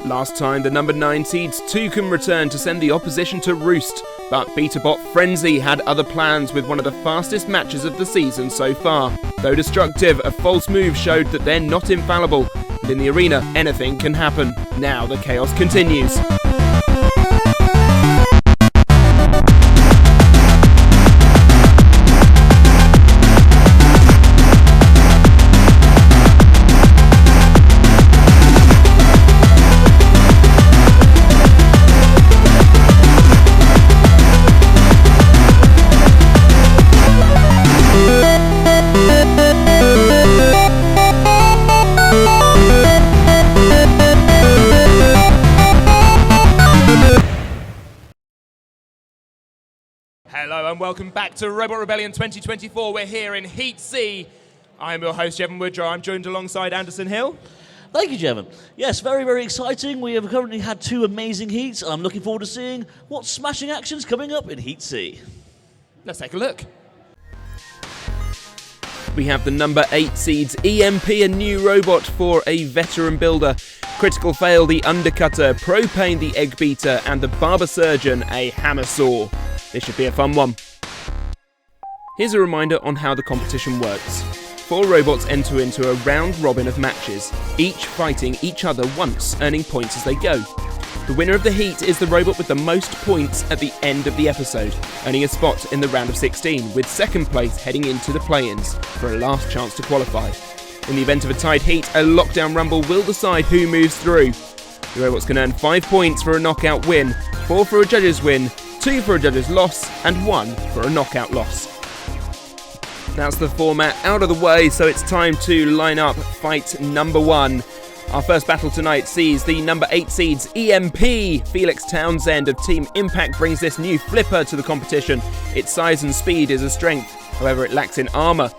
Last time, the number 9 seeds too can return to send the opposition to roost, but Beaterbot Frenzy had other plans with one of the fastest matches of the season so far. Though destructive, a false move showed that they're not infallible, and in the arena, anything can happen. Now the chaos continues. Hello and welcome back to Robot Rebellion 2024. We're here in Heat C. I'm your host, Jevon Woodrow. I'm joined alongside Anderson Hill. Thank you, Jevon. Yes, very, very exciting. We have currently had 2 amazing heats. I'm looking forward to seeing what smashing action's coming up in Heat C. Let's take a look. We have the number 8 seeds, EMP, a new robot for a veteran builder. Critical Fail, the undercutter, Propane, the eggbeater, and the Barber Surgeon, a hammer saw. This should be a fun one. Here's a reminder on how the competition works. 4 robots enter into a round robin of matches, each fighting each other once, earning points as they go. The winner of the heat is the robot with the most points at the end of the episode, earning a spot in the round of 16, with second place heading into the play-ins for a last chance to qualify. In the event of a tied heat, a lockdown rumble will decide who moves through. The robots can earn 5 points for a knockout win, 4 for a judge's win, 2 for a judge's loss, and 1 for a knockout loss. That's the format out of the way, so it's time to line up fight number 1. Our first battle tonight sees the number 8 seeds EMP. Felix Townsend of Team Impact brings this new flipper to the competition. Its size and speed is a strength, however it lacks in armour.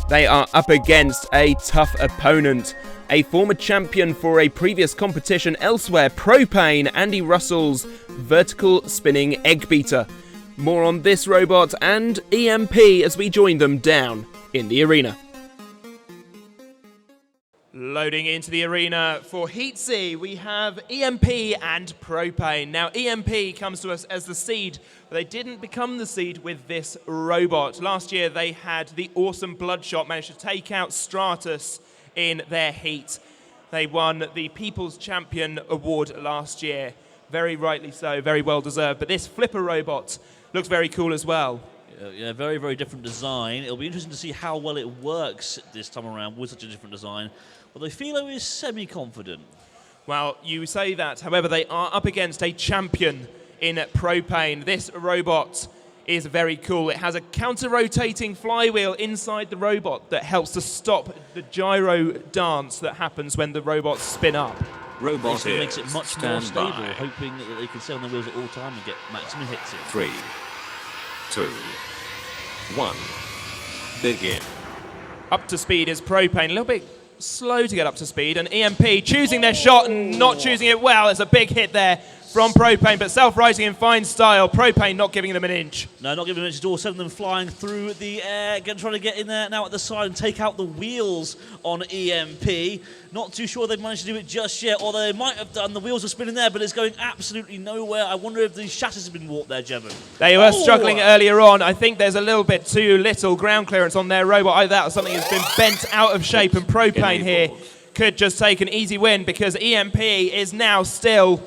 They are up against a tough opponent. A former champion for a previous competition elsewhere, Propane, Andy Russell's vertical spinning eggbeater. More on this robot and EMP as we join them down in the arena. Loading into the arena for Heat C, we have EMP and Propane. Now, EMP comes to us as the seed, but they didn't become the seed with this robot. Last year, they had the awesome Bloodshot manage to take out Stratus in their heat. They won the People's Champion Award last year. Very rightly so, very well deserved. But this flipper robot looks very cool as well. Yeah, very, very different design. It'll be interesting to see how well it works this time around with such a different design. Although Philo is semi-confident. Well, you say that. However, they are up against a champion in Propane. This robot is very cool. It has a counter-rotating flywheel inside the robot that helps to stop the gyro dance that happens when the robots spin up. Robot makes it much more stable, hoping that they can stay on the wheels at all time and get maximum hits in. 3, 2, 1, begin. Up to speed is Propane. A little bit slow to get up to speed, and EMP choosing their shot and not choosing it well. It's a big hit there from Propane, but self-rising in fine style. Propane not giving them an inch. No, not giving them an inch at all. 7 of them flying through the air, again trying to get in there now at the side and take out the wheels on EMP. Not too sure they've managed to do it just yet, although they might have done. The wheels are spinning there, but it's going absolutely nowhere. I wonder if the chassis have been warped there, Jevon. They were struggling earlier on. I think there's a little bit too little ground clearance on their robot. Either that or something has been bent out of shape, and Propane here could just take an easy win because EMP is now still...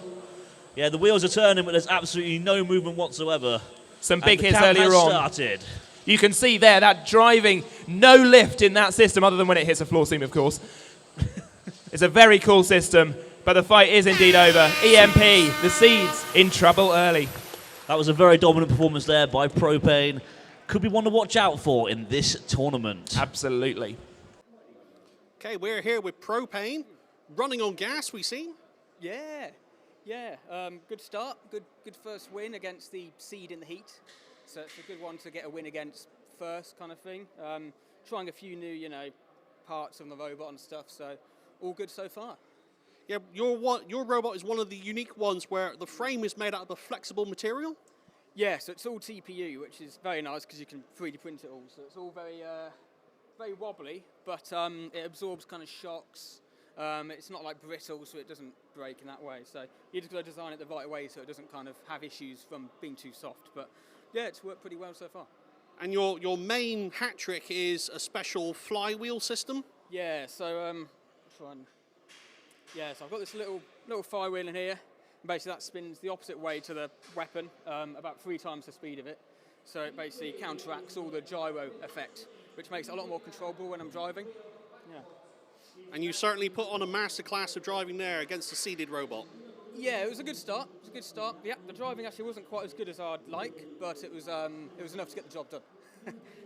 Yeah, the wheels are turning, but there's absolutely no movement whatsoever. Some big hits earlier on. Started. You can see there that driving, no lift in that system other than when it hits a floor seam, of course. It's a very cool system, but the fight is indeed over. EMP, the seeds, in trouble early. That was a very dominant performance there by Propane. Could be one to watch out for in this tournament. Absolutely. Okay, we're here with Propane, running on gas, we see. Yeah, good start, good first win against the seed in the heat. So it's a good one to get a win against first kind of thing. Trying a few new, parts on the robot and stuff, so all good so far. Yeah, your robot is one of the unique ones where the frame is made out of a flexible material. Yeah, so it's all TPU, which is very nice because you can 3D print it all. So it's all very wobbly, but it absorbs kind of shocks It's not like brittle, so it doesn't break in that way. So you just got to design it the right way so it doesn't kind of have issues from being too soft. But yeah, it's worked pretty well so far. And your main hat trick is a special flywheel system? Yeah, so so I've got this little flywheel in here. Basically, that spins the opposite way to the weapon, about 3 times the speed of it. So it basically counteracts all the gyro effect, which makes it a lot more controllable when I'm driving. Yeah. And you certainly put on a masterclass of driving there against the seated robot. Yeah, it was a good start. Yeah, the driving actually wasn't quite as good as I'd like, but it was enough to get the job done.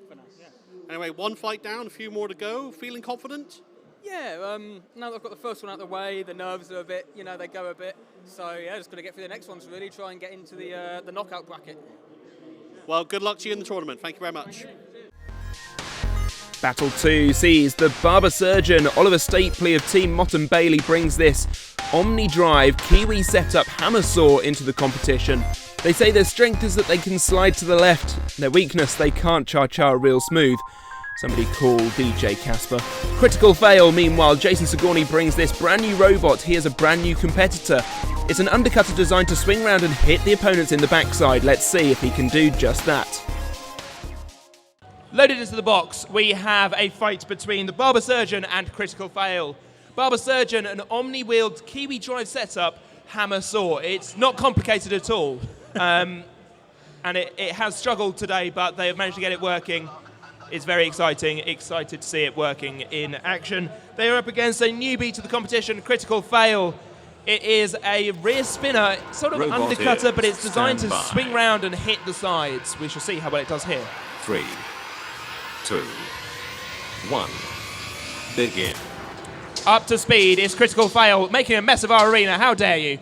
For now, yeah. Anyway, 1 fight down, a few more to go. Feeling confident? Yeah, now that I've got the first one out of the way, the nerves are a bit, they go a bit. So yeah, just got to get through the next ones really, try and get into the knockout bracket. Well, good luck to you in the tournament. Thank you very much. Battle 2 sees the Barber Surgeon. Oliver Stapley of Team Mott and Bailey brings this Omni-Drive Kiwi setup hammer saw into the competition. They say their strength is that they can slide to the left. Their weakness, they can't cha-cha real smooth. Somebody call DJ Casper. Critical fail, meanwhile, Jason Sigourney brings this brand new robot. He is a brand new competitor. It's an undercutter designed to swing round and hit the opponents in the backside. Let's see if he can do just that. Loaded into the box, we have a fight between the Barber Surgeon and Critical Fail. Barber Surgeon, an omni-wheeled Kiwi drive setup, hammer saw. It's not complicated at all. And it has struggled today, but they have managed to get it working. It's very exciting. Excited to see it working in action. They are up against a newbie to the competition, Critical Fail. It is a rear spinner, sort of Robot undercutter, but it's designed to stand by. swing round and hit the sides. We shall see how well it does here. 3, 2, 1. Begin. Up to speed is Critical Fail, making a mess of our arena. How dare you?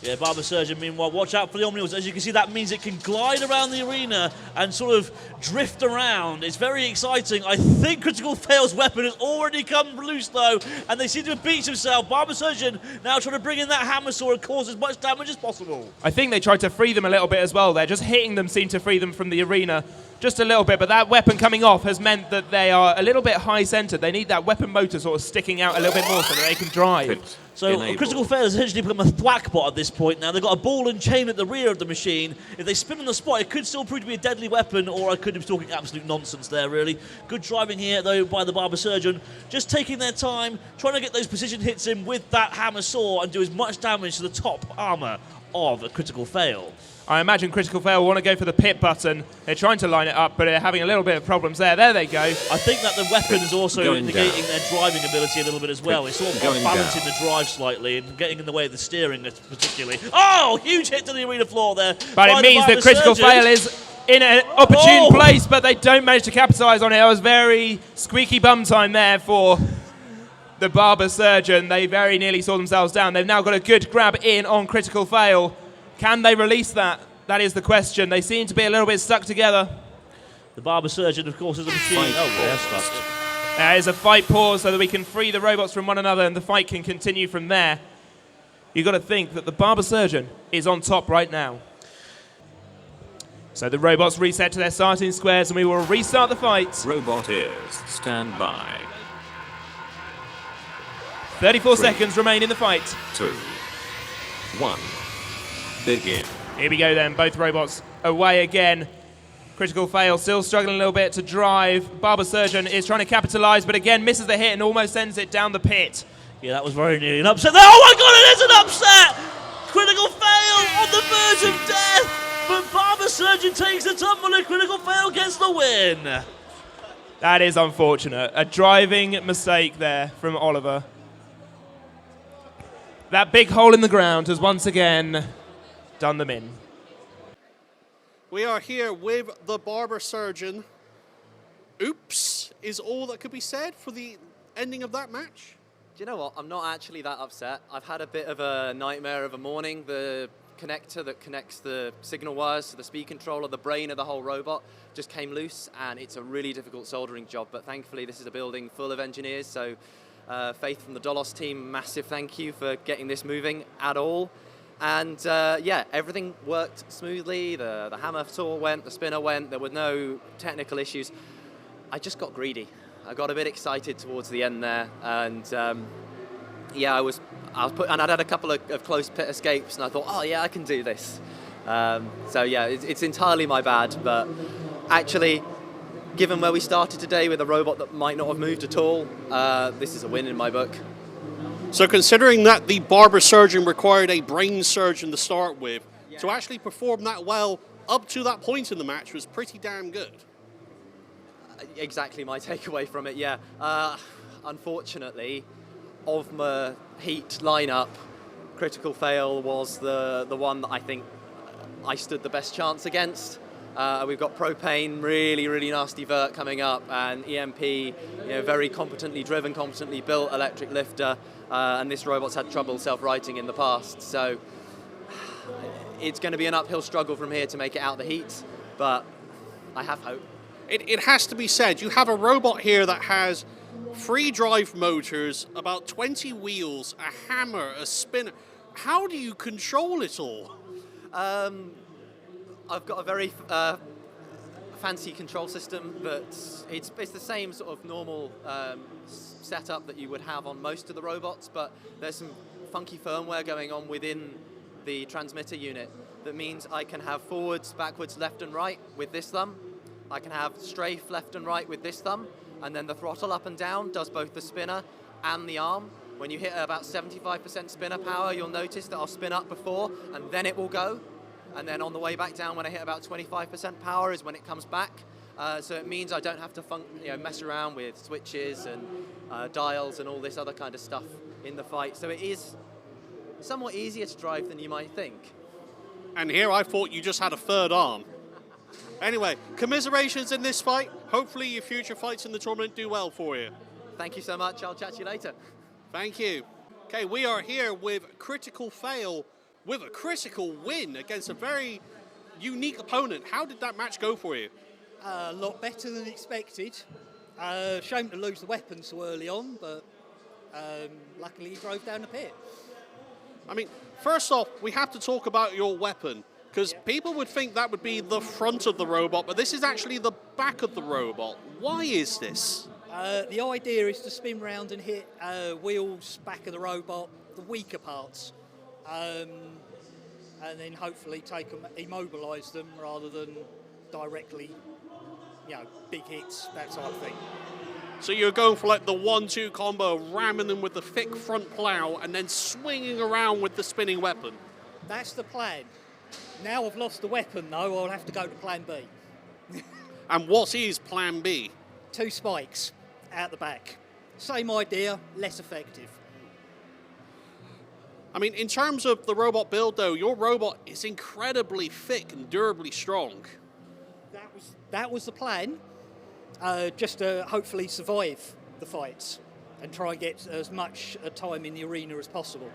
Yeah, Barber Surgeon, meanwhile, watch out for the Omni-Wheels. As you can see, that means it can glide around the arena and sort of drift around. It's very exciting. I think Critical Fail's weapon has already come loose, though, and they seem to have beat himself. Barber Surgeon now trying to bring in that hammer saw and cause as much damage as possible. I think they tried to free them a little bit as well there. Just hitting them seemed to free them from the arena just a little bit, but that weapon coming off has meant that they are a little bit high-centered. They need that weapon motor sort of sticking out a little bit more so that they can drive. So Critical Fail has essentially become a thwack bot at this point now. They've got a ball and chain at the rear of the machine. If they spin on the spot, it could still prove to be a deadly weapon, or I could be talking absolute nonsense there, really. Good driving here, though, by the Barber Surgeon. Just taking their time, trying to get those precision hits in with that hammer saw and do as much damage to the top armour of a Critical Fail. I imagine Critical Fail want to go for the pit button. They're trying to line it up, but they're having a little bit of problems there. There they go. I think that the weapon is also Going negating down. their driving ability a little bit as well. It's sort of Going balancing down. the drive slightly and getting in the way of the steering particularly. Oh, huge hit to the arena floor there. But by it the means Barber that Critical Surgeon. Fail is in an opportune Oh! place, but they don't manage to capitalise on it. It was very squeaky bum time there for the Barber Surgeon. They very nearly saw themselves down. They've now got a good grab in on Critical Fail. Can they release that? That is the question. They seem to be a little bit stuck together. The Barber Surgeon, of course, is a machine. Fight Oh, they're stuck. There is a fight pause so that we can free the robots from one another and the fight can continue from there. You've got to think that the Barber Surgeon is on top right now. So the robots reset to their starting squares and we will restart the fight. Robot ears, stand by. 34 3, seconds remain in the fight. 2, 1. Begin. Here we go then, both robots away again. Critical Fail still struggling a little bit to drive. Barber Surgeon is trying to capitalise, but again misses the hit and almost sends it down the pit. Yeah, that was very nearly an upset there. Oh my god, it is an upset! Critical Fail on the verge of death, but Barber Surgeon takes the tumble and Critical Fail gets the win. That is unfortunate. A driving mistake there from Oliver. That big hole in the ground has once again done them in. We are here with the Barber Surgeon. Oops is all that could be said for the ending of that match. Do you know what? I'm not actually that upset. I've had a bit of a nightmare of a morning. The connector that connects the signal wires to the speed controller, the brain of the whole robot, just came loose, and it's a really difficult soldering job. But thankfully, this is a building full of engineers, so Faith from the Dolos team, massive thank you for getting this moving at all. And yeah, everything worked smoothly. The hammer saw went, the spinner went. There were no technical issues. I just got greedy. I got a bit excited towards the end there, and yeah, I was put, and I'd had a couple of close pit escapes, and I thought, oh yeah, I can do this. So yeah, it's entirely my bad, but actually, given where we started today with a robot that might not have moved at all, this is a win in my book. So considering that the Barber Surgeon required a brain surgeon to start with, to actually perform that well up to that point in the match was pretty damn good. Exactly my takeaway from it, yeah. Unfortunately, of my heat lineup, Critical Fail was the one that I think I stood the best chance against. We've got Propane, really nasty vert coming up, and EMP, very competently driven, competently built electric lifter, and this robot's had trouble self-righting in the past, so it's going to be an uphill struggle from here to make it out the heat, but I have hope. It has to be said, you have a robot here that has 3 drive motors, about 20 wheels, a hammer, a spinner. How do you control it all? I've got a very fancy control system, but it's the same sort of normal setup that you would have on most of the robots, but there's some funky firmware going on within the transmitter unit that means I can have forwards, backwards, left and right with this thumb. I can have strafe left and right with this thumb, and then the throttle up and down does both the spinner and the arm. When you hit about 75% spinner power, you'll notice that I'll spin up before and then it will go. And then on the way back down, when I hit about 25% power is when it comes back. So it means I don't have to mess around with switches and dials and all this other kind of stuff in the fight. So it is somewhat easier to drive than you might think. And here I thought you just had a third arm. Anyway, commiserations in this fight. Hopefully your future fights in the tournament do well for you. Thank you so much. I'll chat to you later. Thank you. Okay, we are here with Critical Fail with a critical win against a very unique opponent. How did that match go for you? A lot better than expected. Shame to lose the weapon so early on, but luckily he drove down the pit. I mean, first off, we have to talk about your weapon, because people would think that would be the front of the robot, but this is actually the back of the robot. Why is this? The idea is to spin round and hit wheels, back of the robot, the weaker parts, and then hopefully take them, immobilise them rather than directly, big hits, that sort of thing. So you're going for like the 1-2 combo, ramming them with the thick front plough and then swinging around with the spinning weapon. That's the plan. Now I've lost the weapon though, I'll have to go to plan B. And what is plan B? 2 spikes out the back. Same idea, less effective. I mean, in terms of the robot build though, your robot is incredibly thick and durably strong. That was the plan. Just to hopefully survive the fights and try and get as much time in the arena as possible.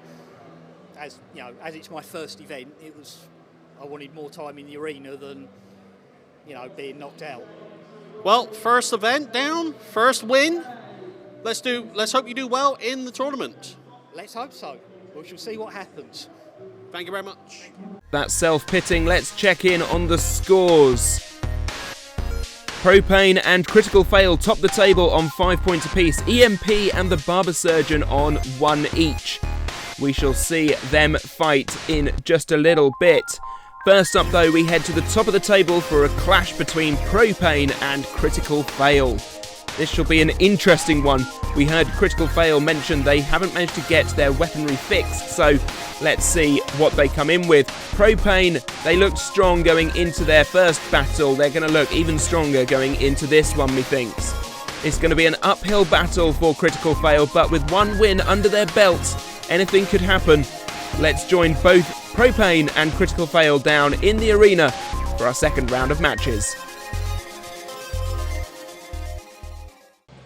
As it's my first event, I wanted more time in the arena than being knocked out. Well, first event down, first win. Let's hope you do well in the tournament. Let's hope so. We shall see what happens. Thank you very much. That's self-pitting. Let's check in on the scores. Propane and Critical Fail top the table on 5 points apiece. EMP and the Barber Surgeon on 1 each. We shall see them fight in just a little bit. First up though, we head to the top of the table for a clash between Propane and Critical Fail. This shall be an interesting one. We heard Critical Fail mention they haven't managed to get their weaponry fixed, so let's see what they come in with. Propane, they looked strong going into their first battle. They're going to look even stronger going into this one, methinks. It's going to be an uphill battle for Critical Fail, but with 1 win under their belts, anything could happen. Let's join both Propane and Critical Fail down in the arena for our second round of matches.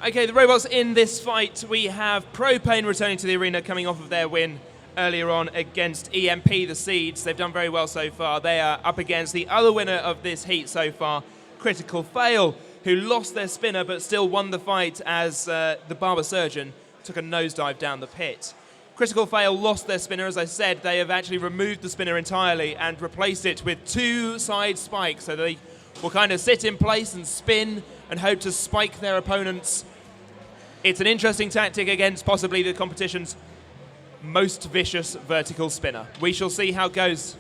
Okay, the robots in this fight, we have Propane returning to the arena, coming off of their win earlier on against EMP, the Seeds. They've done very well so far. They are up against the other winner of this heat so far, Critical Fail, who lost their spinner but still won the fight as the Barber Surgeon took a nosedive down the pit. Critical Fail lost their spinner, as I said. They have actually removed the spinner entirely and replaced it with 2 side spikes, so they will kind of sit in place and spin and hope to spike their opponents. It's an interesting tactic against possibly the competition's most vicious vertical spinner. We shall see how it goes.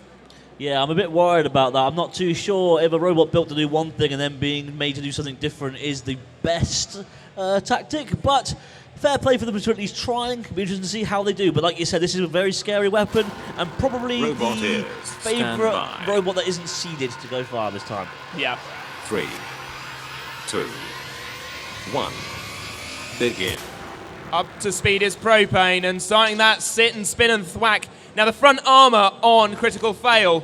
Yeah, I'm a bit worried about that. I'm not too sure if a robot built to do one thing and then being made to do something different is the best tactic, but fair play for them to at least trying. It'll be interesting to see how they do. But like you said, this is a very scary weapon and probably Robot the is favourite standby. robot that isn't seeded to go far this time. Yeah. 3, 2, 1. Begin. Up to speed is Propane, and starting that sit and spin and thwack. Now the front armour on Critical Fail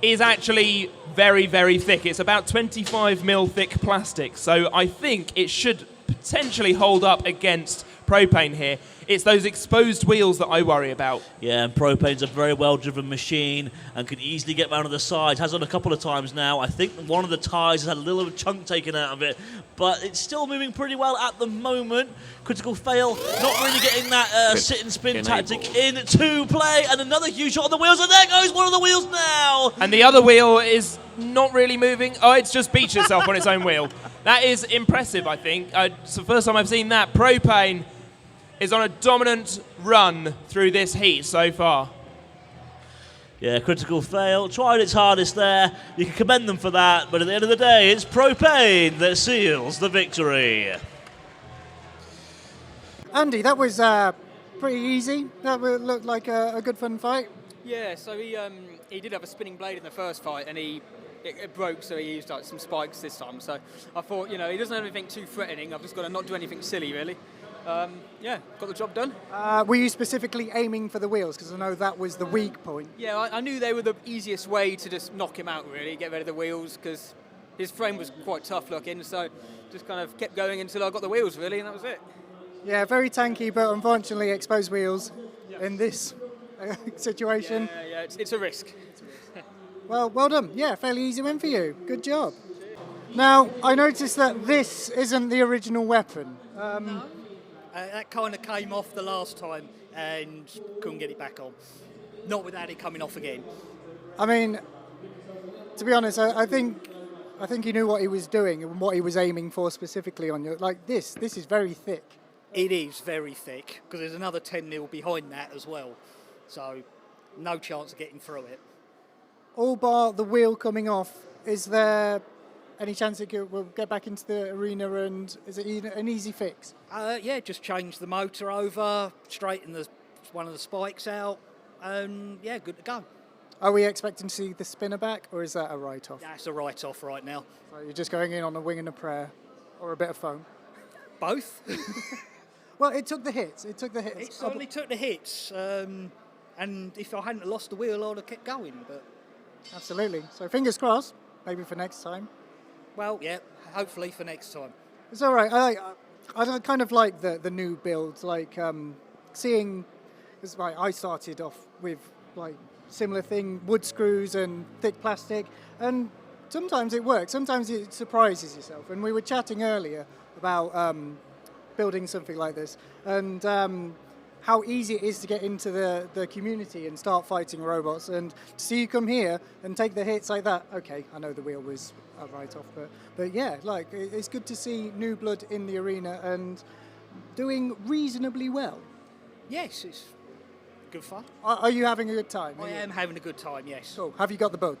is actually very, very thick. It's about 25mm thick plastic, so I think it should potentially hold up against Propane here. It's those exposed wheels that I worry about. Yeah, and Propane's a very well-driven machine and can easily get round to the sides. Has done a couple of times now. I think one of the tyres has had a little chunk taken out of it, but it's still moving pretty well at the moment. Critical Fail, not really getting that sit and spin tactic into play, and another huge shot on the wheels, and there goes one of the wheels now! And the other wheel is not really moving. Oh, it's just beached itself on its own wheel. That is impressive, I think. It's the first time I've seen that. Propane is on a dominant run through this heat so far. Yeah, Critical Fail, tried its hardest there. You can commend them for that, but at the end of the day, it's Propane that seals the victory. Andy, that was pretty easy. That looked like a good fun fight. Yeah, so he did have a spinning blade in the first fight, and it broke, so he used like some spikes this time. So I thought, he doesn't have anything too threatening. I've just got to not do anything silly, really. Yeah, got the job done. Were you specifically aiming for the wheels? Because I know that was the weak point. Yeah, I knew they were the easiest way to just knock him out, really, get rid of the wheels, because his frame was quite tough looking, so just kind of kept going until I got the wheels, really, and that was it. Yeah, very tanky, but unfortunately exposed wheels in this situation. Yeah, it's a risk. Well done. Yeah, fairly easy win for you. Good job. Now, I noticed that this isn't the original weapon. No. That kind of came off the last time and couldn't get it back on. Not without it coming off again. I mean, to be honest, I think he knew what he was doing and what he was aiming for specifically on you. Like this is very thick. It is very thick, because there's another 10 mil behind that as well. So, no chance of getting through it. All bar the wheel coming off, is there any chance it will get back into the arena, and is it an easy fix? Yeah, just change the motor over, straighten one of the spikes out, and yeah, good to go. Are we expecting to see the spinner back, or is that a write-off? That's a write-off right now. So you're just going in on a wing and a prayer, or a bit of foam? Both. Well, it took the hits. It certainly took the hits, and if I hadn't lost the wheel, I'd have kept going. But absolutely. So fingers crossed, maybe for next time. Well, yeah, hopefully for next time. It's all right. I kind of like the new builds, like seeing. Because I started off with like similar thing, wood screws and thick plastic, and sometimes it works. Sometimes it surprises yourself. And we were chatting earlier about building something like this, and how easy it is to get into the community and start fighting robots, and to see you come here and take the hits like that. Okay, I know the wheel was a write-off, but yeah, like it's good to see new blood in the arena and doing reasonably well. Yes, it's good fun. Are you having a good time? I am having a good time, yes. Cool. Have you got the bug?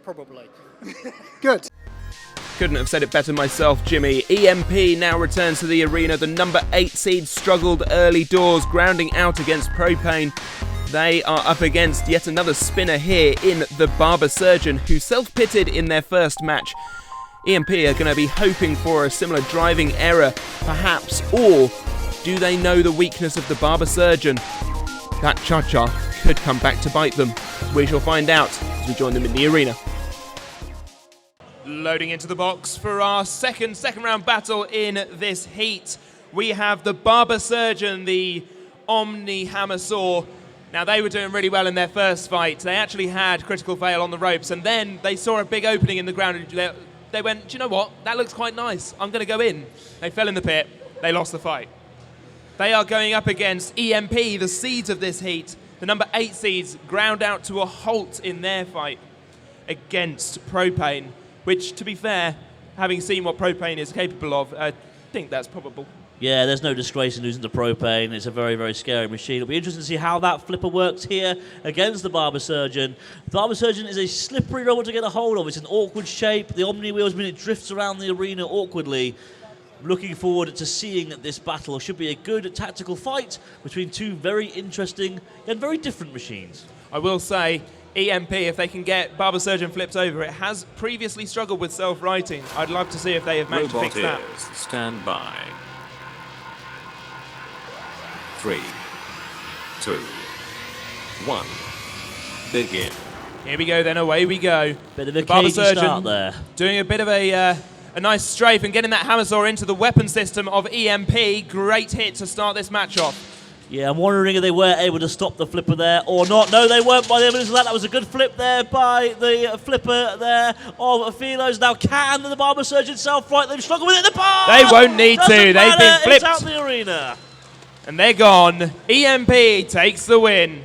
Probably. Good. Couldn't have said it better myself, Jimmy. EMP now returns to the arena. The number 8 seed struggled early doors, grounding out against Propane. They are up against yet another spinner here in the Barber Surgeon, who self-pitted in their first match. EMP are going to be hoping for a similar driving error, perhaps, or do they know the weakness of the Barber Surgeon? That cha-cha could come back to bite them. We shall find out as we join them in the arena. Loading into the box for our second round battle in this heat. We have the Barber Surgeon, the Omni Hammer Saw. Now, they were doing really well in their first fight. They actually had Critical Fail on the ropes, and then they saw a big opening in the ground, and they went, do you know what? That looks quite nice. I'm going to go in. They fell in the pit. They lost the fight. They are going up against EMP, the seeds of this heat. The number 8 seeds ground out to a halt in their fight against Propane, which, to be fair, having seen what Propane is capable of, I think that's probable. Yeah, there's no disgrace in losing to Propane. It's a very, very scary machine. It'll be interesting to see how that flipper works here against the Barber Surgeon. The Barber Surgeon is a slippery robot to get a hold of. It's an awkward shape. The Omni wheels mean it drifts around the arena awkwardly. Looking forward to seeing this battle. Should be a good tactical fight between two very interesting and very different machines. I will say, EMP, if they can get Barber Surgeon flipped over, it has previously struggled with self-righting. I'd love to see if they have managed to fix that. Robot is stand by. 3, 2, 1, begin. Here we go then, away we go. Bit of a The Barber cagey Surgeon start there. doing a bit of a nice strafe and getting that hammer saw into the weapon system of EMP. Great hit to start this match off. Yeah, I'm wondering if they were able to stop the flipper there or not. No, they weren't by the evidence of that. That was a good flip there by the flipper there of Philos. Now, can the Barber Surgeon self-right? They've struggled with it in the bar! They won't need to. They've been flipped. It's out the arena. And they're gone. EMP takes the win.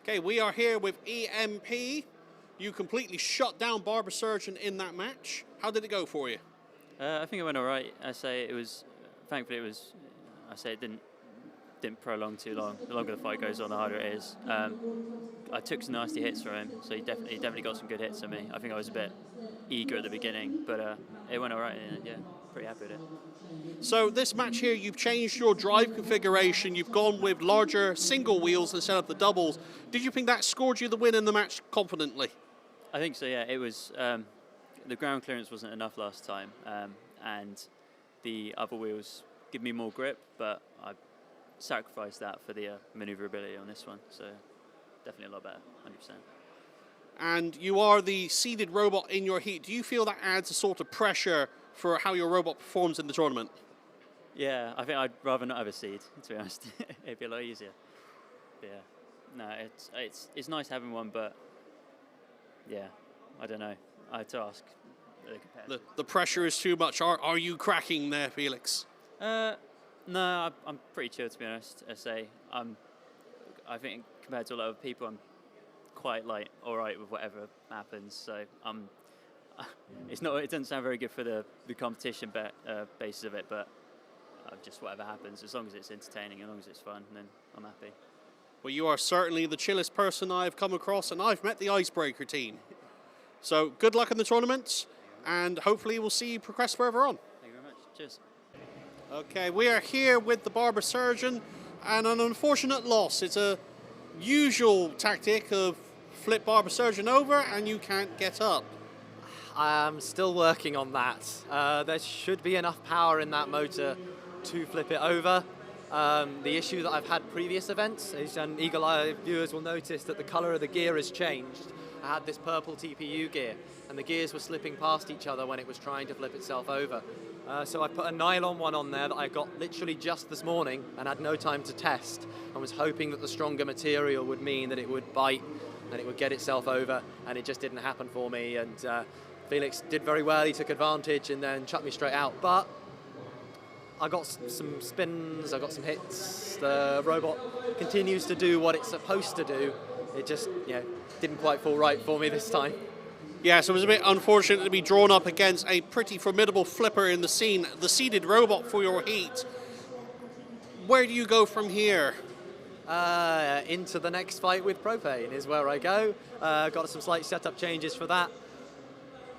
Okay, we are here with EMP. You completely shut down Barber Surgeon in that match. How did it go for you? I think it went all right. Thankfully it didn't prolong too long. The longer the fight goes on, the harder it is. I took some nasty hits from him, so he definitely got some good hits on me. I think I was a bit eager at the beginning, but it went all right. Yeah, pretty happy with it. So this match here, you've changed your drive configuration. You've gone with larger single wheels instead of the doubles. Did you think that scored you the win in the match confidently? I think so, yeah. It was the ground clearance wasn't enough last time, and the other wheels give me more grip, but I sacrificed that for the maneuverability on this one, so definitely a lot better, 100%. And you are the seeded robot in your heat. Do you feel that adds a sort of pressure for how your robot performs in the tournament? Yeah, I think I'd rather not have a seed, to be honest. It'd be a lot easier. But yeah, no, it's nice having one, but yeah, I don't know. I had to ask the competitor. The pressure is too much. Are you cracking there, Felix? No, I'm pretty chill, to be honest. I think compared to a lot of people, I'm quite all right with whatever happens. So it doesn't sound very good for the competition basis of it, but just whatever happens, as long as it's entertaining, as long as it's fun, then I'm happy. Well, you are certainly the chillest person I've come across, and I've met the Icebreaker team. So good luck in the tournament, and hopefully we'll see you progress further on. Thank you very much. Cheers. Okay, we are here with the Barber Surgeon, and an unfortunate loss. It's a usual tactic of flip Barber Surgeon over, and you can't get up. I'm still working on that. There should be enough power in that motor to flip it over. The issue that I've had previous events is, and eagle-eye viewers will notice that the colour of the gear has changed. I had this purple TPU gear, and the gears were slipping past each other when it was trying to flip itself over. So I put a nylon one on there that I got literally just this morning and had no time to test, and was hoping that the stronger material would mean that it would bite and it would get itself over, and it just didn't happen for me. And Felix did very well. He took advantage and then chucked me straight out. But I got some spins, I got some hits. The robot continues to do what it's supposed to do. It just, didn't quite fall right for me this time. Yeah, so it was a bit unfortunate to be drawn up against a pretty formidable flipper in the scene, the seeded robot for your heat. Where do you go from here? Into the next fight with Propane is where I go. Got some slight setup changes for that.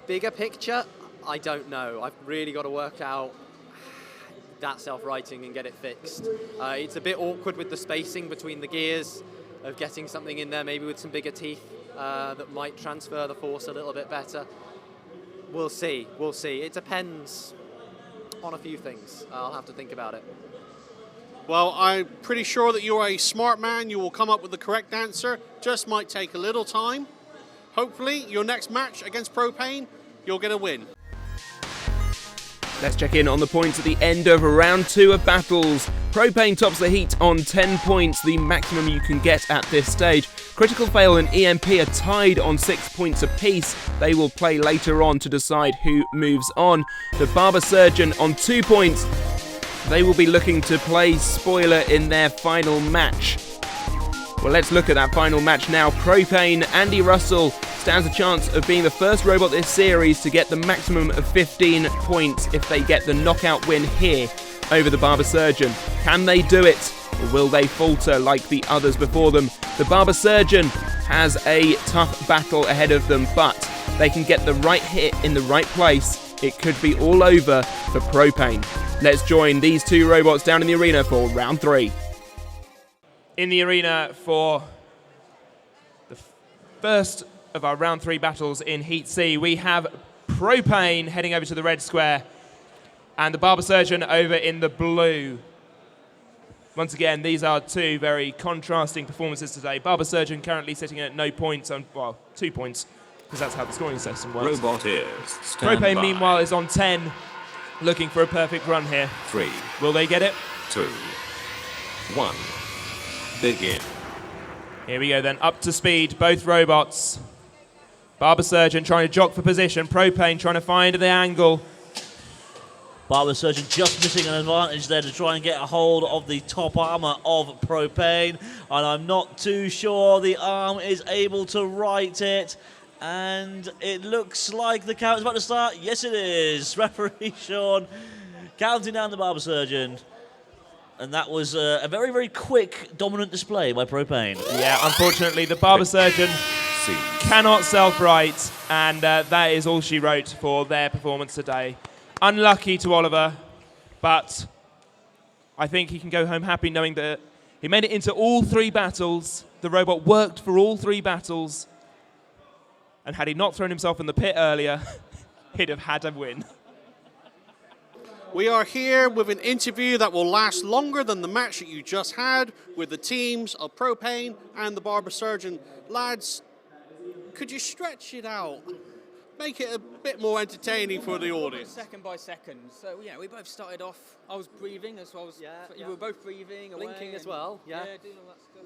Bigger picture, I don't know. I've really got to work out that self-righting and get it fixed. It's a bit awkward with the spacing between the gears, of getting something in there maybe with some bigger teeth that might transfer the force a little bit better. We'll see. It depends on a few things. I'll have to think about it. Well, I'm pretty sure that you're a smart man. You will come up with the correct answer. Just might take a little time. Hopefully, your next match against Propane, you'll get a win. Let's check in on the points at the end of round 2 of battles. Propane tops the heat on 10 points, the maximum you can get at this stage. Critical Fail and EMP are tied on 6 points apiece. They will play later on to decide who moves on. The Barber Surgeon on 2 points. They will be looking to play spoiler in their final match. Well, let's look at that final match now. Propane, Andy Russell stands a chance of being the first robot this series to get the maximum of 15 points if they get the knockout win here. over the Barber Surgeon. Can they do it? Or will they falter like the others before them? The Barber Surgeon has a tough battle ahead of them, but they can get the right hit in the right place. It could be all over for Propane. Let's join these two robots down in the arena for round 3. In the arena for the first of our round 3 battles in Heat C, we have Propane heading over to the red square and the Barber Surgeon over in the blue. Once again, these are two very contrasting performances today. Barber Surgeon currently sitting at no points, well, 2 points, because that's how the scoring system works. Robot is stand Propane, by. meanwhile, is on 10, looking for a perfect run here. 3, Will they get it? 2, 1. Begin. Here we go then, up to speed, both robots. Barber Surgeon trying to jock for position, Propane trying to find the angle. Barber Surgeon just missing an advantage there to try and get a hold of the top armor of Propane, and I'm not too sure the arm is able to right it, and it looks like the count is about to start. Yes, it is. Referee Sean counting down the Barber Surgeon, and that was a very, very quick dominant display by Propane. Yeah, unfortunately, the Barber Surgeon cannot self-right, and that is all she wrote for their performance today. Unlucky to Oliver, but I think he can go home happy knowing that he made it into all 3 battles. The robot worked for all 3 battles, and had he not thrown himself in the pit earlier, he'd have had a win. We are here with an interview that will last longer than the match that you just had with the teams of Propane and the Barber Surgeon. Lads, could you stretch it out? Make it a bit more entertaining for the audience. Second by second. So, yeah, we both started off. I was breathing as well. You were both breathing, Blinking away, as well. Yeah, doing all that stuff.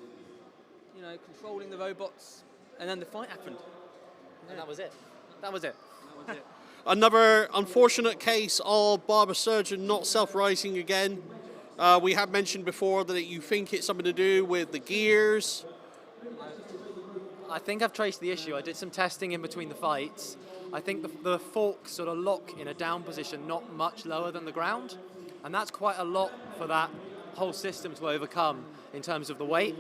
You know, controlling the robots. And then the fight happened. And that was it. That was it. Another unfortunate case of Barber Surgeon not self-rising again. We have mentioned before that you think it's something to do with the gears. I think I've traced the issue. I did some testing in between the fights. I think the forks sort of lock in a down position not much lower than the ground, and that's quite a lot for that whole system to overcome in terms of the weight.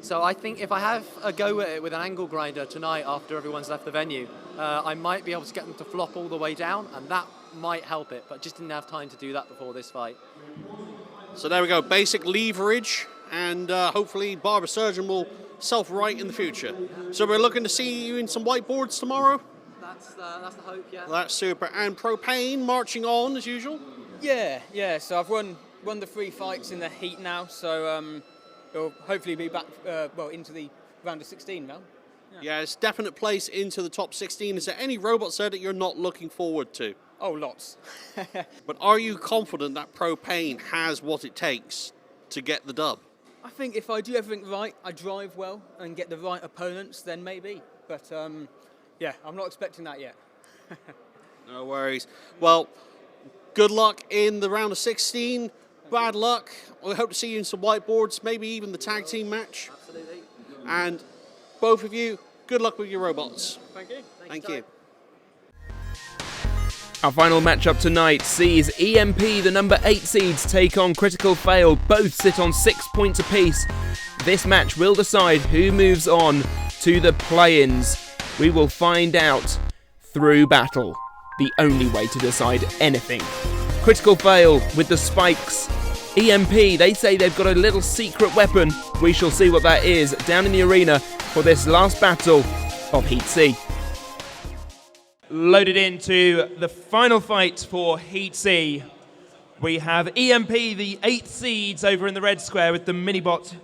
So I think if I have a go at it with an angle grinder tonight after everyone's left the venue, I might be able to get them to flop all the way down, and that might help it, but just didn't have time to do that before this fight. So there we go, basic leverage, and hopefully Barber Surgeon will self-right in the future. So we're looking to see you in some whiteboards tomorrow? That's the hope, yeah. That's super. And Propane marching on as usual? Yeah. So I've won the 3 fights in the heat now, so it'll hopefully be back into the round of 16 now. Yeah, it's definite place into the top 16. Is there any robots there that you're not looking forward to? Oh, lots. But are you confident that Propane has what it takes to get the dub? I think if I do everything right, I drive well and get the right opponents, then maybe. But yeah, I'm not expecting that yet. No worries. Well, good luck in the round of 16. Bad luck. We hope to see you in some whiteboards, maybe even the tag team match. Absolutely. And both of you, good luck with your robots. Thank you. Thank you. Our final matchup tonight sees EMP, the number 8 seeds, take on Critical Fail. Both sit on 6 points apiece. This match will decide who moves on to the play-ins. We will find out through battle. The only way to decide anything. Critical Fail with the spikes. EMP, they say they've got a little secret weapon. We shall see what that is down in the arena for this last battle of Heat C. Loaded into the final fight for Heat C. We have EMP, the 8 seeds, over in the red square with the minibot.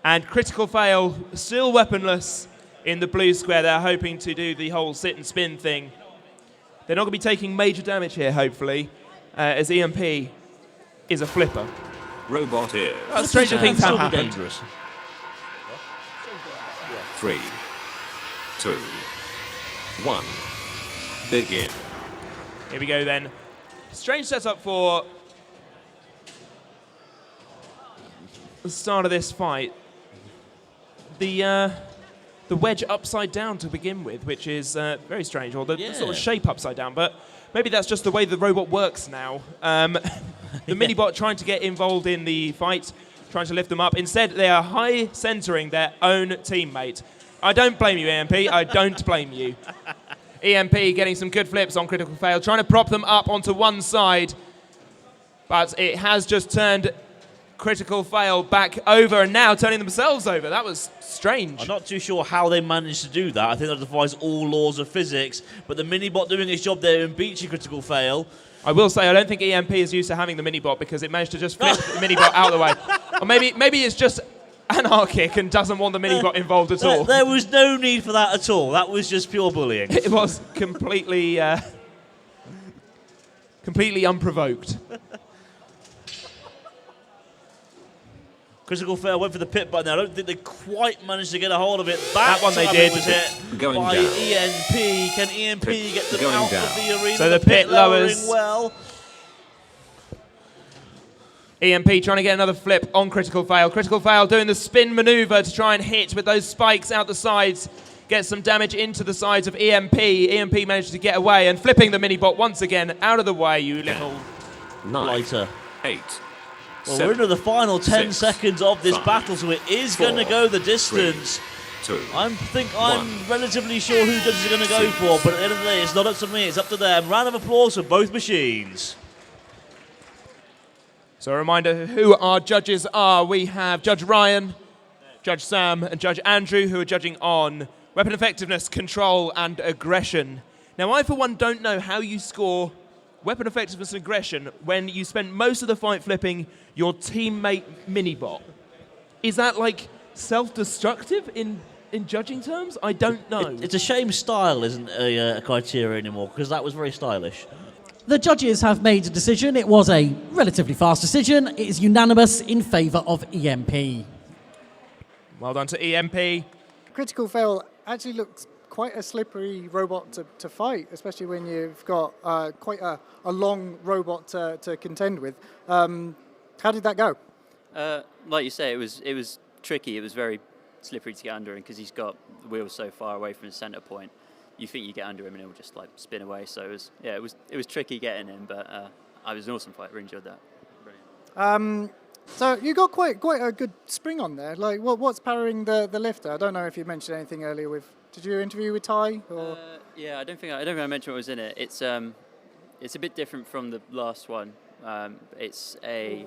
And Critical Fail, still weaponless, in the blue square. They're hoping to do the whole sit and spin thing. They're not going to be taking major damage here, hopefully, as EMP is a flipper. Robot is Stranger things have Still be happened. dangerous. 3, 2, 1. Begin. Here we go then. Strange setup for the start of this fight. The the wedge upside down to begin with, which is very strange, or the sort of shape upside down. But maybe that's just the way the robot works now. The mini-bot trying to get involved in the fight, trying to lift them up. Instead, they are high-centering their own teammate. I don't blame you, EMP. I don't blame you. EMP getting some good flips on Critical Fail, trying to prop them up onto one side. But it has just turned Critical Fail back over and now turning themselves over. That was strange. I'm not too sure how they managed to do that. I think that defies all laws of physics. But the mini-bot doing his job there and beats you, Critical Fail. I will say, I don't think EMP is used to having the mini-bot because it managed to just flip the mini-bot out of the way. Or maybe it's just anarchic and doesn't want the mini-bot involved at all. There was no need for that at all. That was just pure bullying. It was completely unprovoked. Critical Fail went for the pit button. I don't think they quite managed to get a hold of it. That one they did. Was hit Going by down. EMP. Can EMP get them Going out down. of the arena? So the pit lowers. Well. EMP trying to get another flip on Critical Fail. Critical Fail doing the spin maneuver to try and hit with those spikes out the sides. Get some damage into the sides of EMP. EMP managed to get away and flipping the mini-bot once again out of the way, you little 9, Lighter. 8, Well, 7, we're into the final 10 6, seconds of this 5, battle, so it is 4, going to go the distance. 2. I'm 1. relatively sure who judges are going to go for, but at the end of the day, it's not up to me, it's up to them. Round of applause for both machines. So a reminder who our judges are. We have Judge Ryan, Judge Sam, and Judge Andrew, who are judging on weapon effectiveness, control, and aggression. Now, I, for one, don't know how you score weapon effectiveness and aggression when you spend most of the fight flipping your teammate mini-bot. Is that, like, self-destructive in judging terms? I don't know. It's a shame style isn't a criteria anymore, because that was very stylish. The judges have made a decision. It was a relatively fast decision. It is unanimous in favour of EMP. Well done to EMP. Critical Fail actually looks quite a slippery robot to fight, especially when you've got quite a long robot to contend with. How did that go? Like you say, it was tricky. It was very slippery to get under him because he's got the wheels so far away from the centre point. You think you get under him and he'll just like spin away. So it was tricky getting him, but it was an awesome fight. Really enjoyed that. Brilliant. So you got quite a good spring on there. Like, what's powering the lifter? I don't know if you mentioned anything earlier. Did you interview with Ty? Or? Yeah, I don't think I mentioned what was in it. It's a bit different from the last one. It's a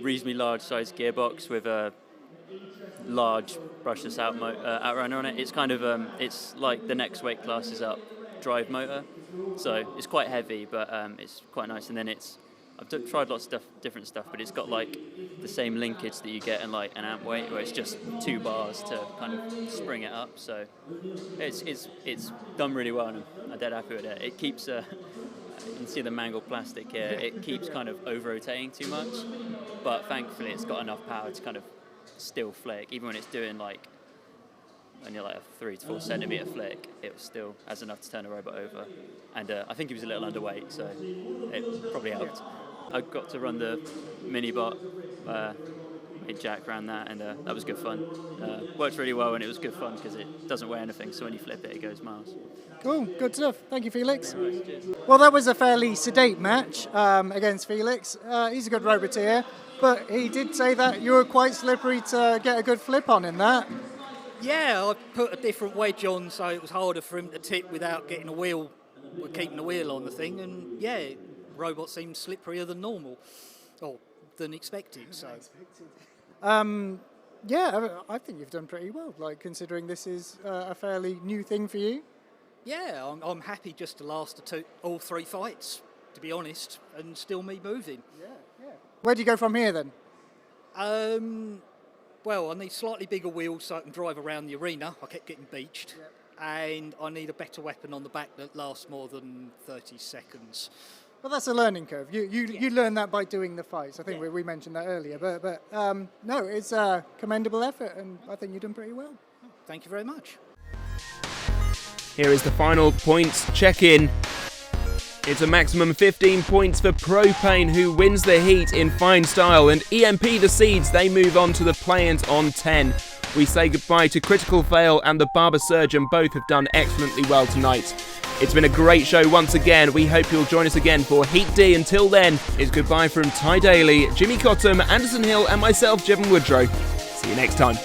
reasonably large size gearbox with a large brushless outrunner on it. It's kind of it's like the next weight class is up drive motor, so it's quite heavy, but it's quite nice. And then I've tried lots of different stuff, but it's got like the same linkage that you get in like an amp weight, where it's just 2 bars to kind of spring it up. So it's done really well, and I'm dead happy with it. It keeps you can see the mangled plastic here. It keeps kind of over rotating too much, but thankfully it's got enough power to kind of still flick, even when it's doing like only like a 3 to 4 centimetre flick. It still has enough to turn a robot over, and I think he was a little underweight, so it probably helped. I got to run the mini-bot, made Jack ran that, and that was good fun. Worked really well, and it was good fun because it doesn't weigh anything, so when you flip it, it goes miles. Cool, good stuff. Thank you, Felix. Well, that was a fairly sedate match against Felix. He's a good roboteer, but he did say that you were quite slippery to get a good flip on in that. Yeah, I put a different wedge on, so it was harder for him to tip without getting keeping the wheel on the thing. And yeah, robot seemed slipperier than normal, or than expected. So, yeah, I think you've done pretty well. Like, considering this is a fairly new thing for you. yeah, I'm happy just to last all 3 fights, to be honest, and still me moving. Yeah. Where do you go from here then? Well, I need slightly bigger wheels so I can drive around the arena. I kept getting beached. Yep. And I need a better weapon on the back that lasts more than 30 seconds. Well, that's a learning curve. You learn that by doing the fights. I think we mentioned that earlier. But no, it's a commendable effort, and I think you've done pretty well. Thank you very much. Here is the final points check-in. It's a maximum 15 points for Propane, who wins the heat in fine style, and EMP the Seeds, they move on to the play-ins on 10. We say goodbye to Critical Fail and the Barber Surgeon. Both have done excellently well tonight. It's been a great show once again. We hope you'll join us again for Heat D. Until then, it's goodbye from Ty Daly, Jimmy Cottam, Anderson Hill and myself, Jevon Woodrow. See you next time.